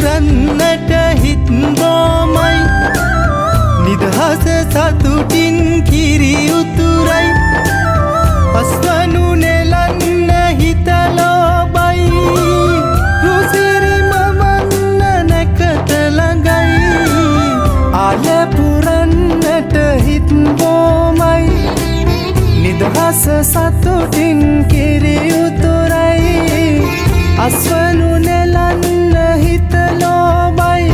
උතුරන්නට හිත්බෝමයි නිදහස සතුටින් කිරි උතුරයි පස්වනු නෙලන්න හිතලෝබයි රුසිරි මමන්න නැකත ළඟයි ආල පුරන්නට හිත්බෝමයි නිදහස සතුටින් කිරි උතුරයි අස්වනු නෙලන්න හිතලෝබයි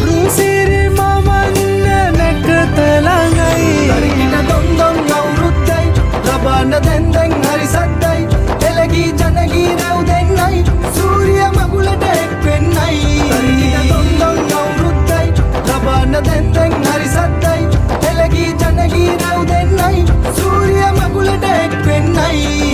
රුසිරි මමන්න නැකත ළඟයි තරිකින දොන්දොන් අවුරුද්දයි ලබන්න දැන් දැන් හරි සද්දයි එළගී ජනගී රැව් දෙන්නයි සූරිය මගුලට එක් වෙන්නයි තරිකින දොන්දොන් අවුරුද්දයි ලබන්න දැන් දැන් හරි සද්දයි එළගී ජනගී රැව් දෙන්නයි සූරිය මගුලට එක් වෙන්නයි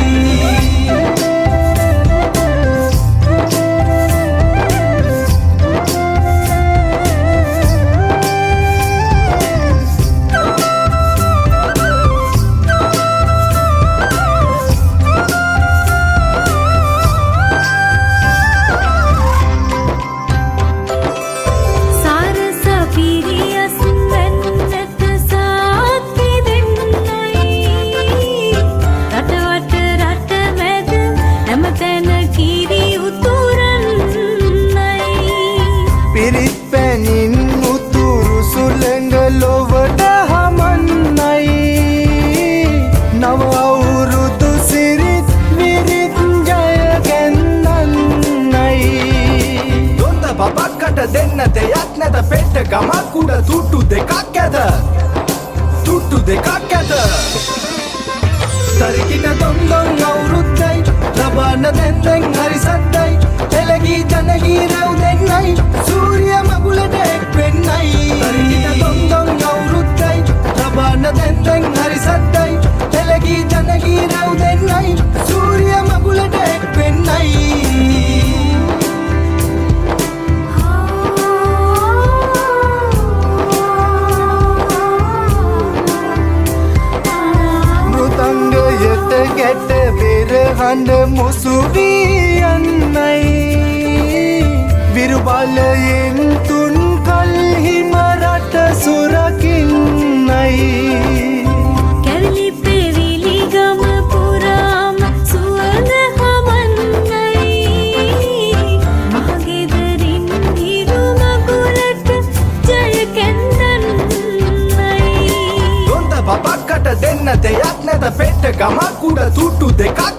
දෙන්න දෙයක් නැත පෙට්ට ගමක් උඩ තුට්ටු දෙකක් ඇත තුට්ටු දෙකක් ඇත තරිකින දොන්දොන් අවුරුද්දයි ලබන්න දැන් දැන් හරි සද්දයි එළගී ජනගී රැව් දෙන්නයි සූරිය මගුලට එක් වෙන්නයි තරිකින දොන්දොන් අවුරුද්දයි ලබන්න දැන් දැන් හරි සද්දයි එළගී ජනගී රැව් දෙන්නයි සූරිය මගුලට එක් වෙන්නයි ගැට පෙරහඬ මුසුවී යන්නයි විරුබලයෙන් තුන් කල්හිම රට සුරකින්නයි කැවිලි පෙවිලි ගම පුරාම සුවඳ හමන්නයි මහගෙදරින් හිරු මගුලට ජය කැන්දන්නයි දොන්ද බබක්කට දෙන්න දෙයක් නැත පෙට්ට ගමක් උඩ තුට්ටු දෙකක්